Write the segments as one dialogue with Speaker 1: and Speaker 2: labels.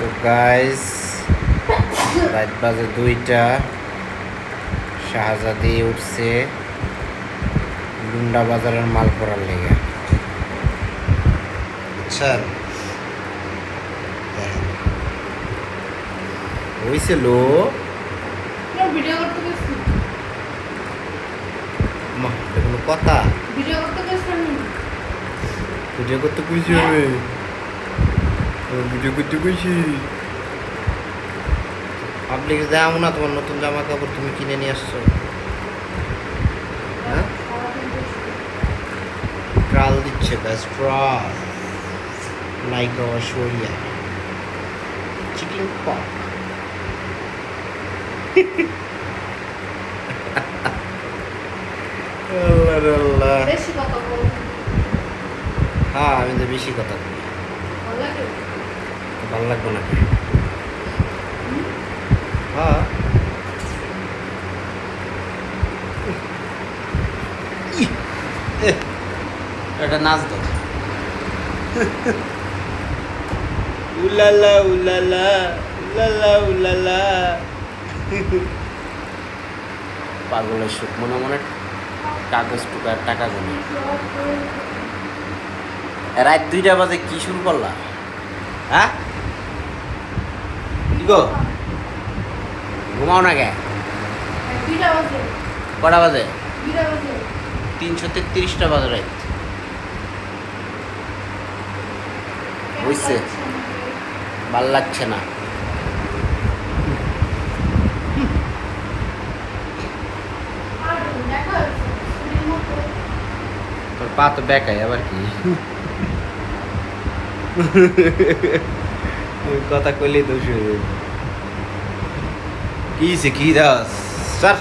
Speaker 1: তো গাইস রাত বাজে 2টা। শাহজাদি উঠছে লুন্ডা বাজারের মাল পড়ার লেগে, বুঝছেন? হইছিল
Speaker 2: ভিডিও করতে গেছি,
Speaker 1: কোনো কথা
Speaker 2: ভিডিও করতে গেছি,
Speaker 1: ভিডিও করতে কইছি আমি, ভিডিও করতে কইছি। পাবলিকে যাও না, তোমার নতুন জামা কাপড় তুমি কিনে নিয়ে আসছো, হ্যাঁ? ট্রাল দিচ্ছে, ব্যাস ট্রাল, নাইকা ঐশ্বরিয়া, চিকেন পক। আল্লাহ,
Speaker 2: বেশি কথা বল,
Speaker 1: হ্যাঁ আমি তো বেশি কথা বলি,
Speaker 2: ভালো লাগে?
Speaker 1: ভালো লাগবে না? হ্যাঁ এটা নাচ দাও। উলালা উলালা উলালা উলালা, পাগলের সুখ, মনে মনে কাগজ টুকার টাকা গুনে। রাত 2টা বাজে কি শুরু করলা? হ্যাঁ কি গো, ঘুমাও না কে?
Speaker 2: দুইটা বাজে,
Speaker 1: কটা বাজে?
Speaker 2: 2টা বাজে।
Speaker 1: 333টা বাজে রাত। হইছে, ভাল লাগছে না। তোর পা তো বেকাই, আবার কি? কথা কইলেই দোষ হয়ে যাবে। কি সে কি দাস স্যার?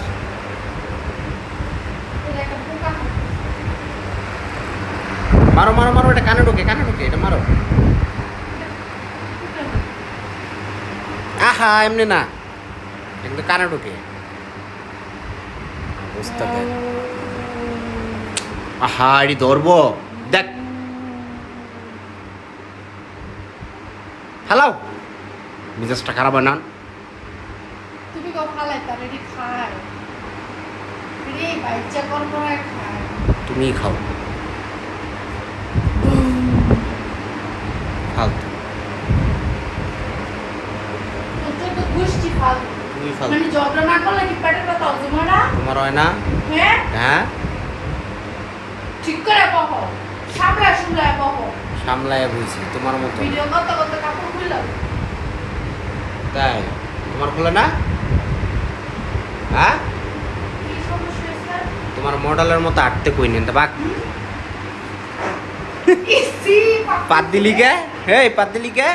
Speaker 1: মারো মারো মারো, এটা কানে ঢোকে, কানে ঢোকে, এটা মারো। আহা এমনি না, এটা কিন্তু কানে ঢোকে, অবস্থা দেখ। আহা এটি ধরবো, দেখ হ্যালো, মিজাজটা খারাপ হয় না?
Speaker 2: তুমি কো খালাই তার রেডি খায়, রে বাচ্চা কোন করে খায়,
Speaker 1: তুমিই খাও, ফালতু
Speaker 2: তো তো গুষ্টি ফাল,
Speaker 1: তুমি ফালতু।
Speaker 2: মানে ঝগড়া না করলে কি পেটের ব্যথা হবে তোমারা?
Speaker 1: তোমার হয় না?
Speaker 2: হ্যাঁ,
Speaker 1: হ্যাঁ
Speaker 2: ঠিক করে বহো, সামলা সামলা বহো।
Speaker 1: সামলায় বুঝছি, তোমার মতো।
Speaker 2: ভিডিও করতে করতে কাপড় খুললাম,
Speaker 1: তাই তোমার খোলে না? হ্যাঁ
Speaker 2: কি সমস্যা হয়েছে?
Speaker 1: তোমার মডেলের মতো আটতে কই নেন তা বাক।
Speaker 2: ইসি
Speaker 1: পাত দিলি কে? হেই পাত দিলি কে?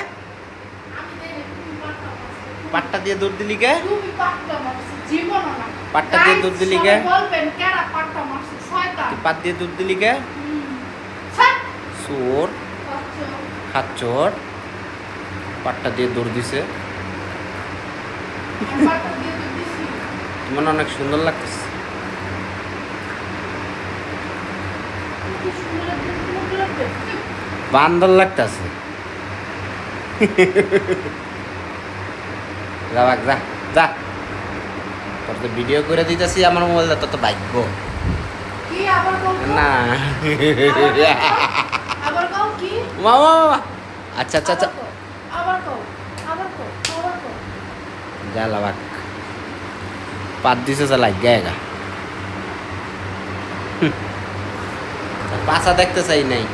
Speaker 2: আমি দেই তুমি পাট্টা মারছো।
Speaker 1: পাট্টা দিয়ে দৌড় দিলি কে?
Speaker 2: তুমি পাট্টা মারছো, জীবন না।
Speaker 1: পাট্টা দিয়ে দুধ দিলি কে?
Speaker 2: সবাই বলবেন কেডা পাট্টা মারছো, শয়তান।
Speaker 1: তুই পাত দিয়ে দৌড় দিলি কে?
Speaker 2: ছাড়।
Speaker 1: চোর
Speaker 2: আচ্ছা,
Speaker 1: খাচ্চর, পাট্টা দিয়ে দৌড় দিছে।
Speaker 2: আমি পাট্টা দিয়ে তো দিছি।
Speaker 1: তোমার না অনেক সুন্দর লাগতেছে।
Speaker 2: কি সুন্দর লাগছে, সুন্দর লাগছে।
Speaker 1: বান্দর লাগতেছে। যা বাক, যা যা, তোর তো ভিডিও করে দিতেছি আমার মোবাইল, তোর তো ভাগ্য
Speaker 2: কি আবার কও?
Speaker 1: না।
Speaker 2: আবার কও কি?
Speaker 1: মামা মামা, আচ্ছা আচ্ছা আচ্ছা,
Speaker 2: আবার কও, আবার কও, আবার কও।
Speaker 1: যা লাবাক, পাত দিছে যা লাগ গায়েগা, পাছা দেখতে চাই নাই।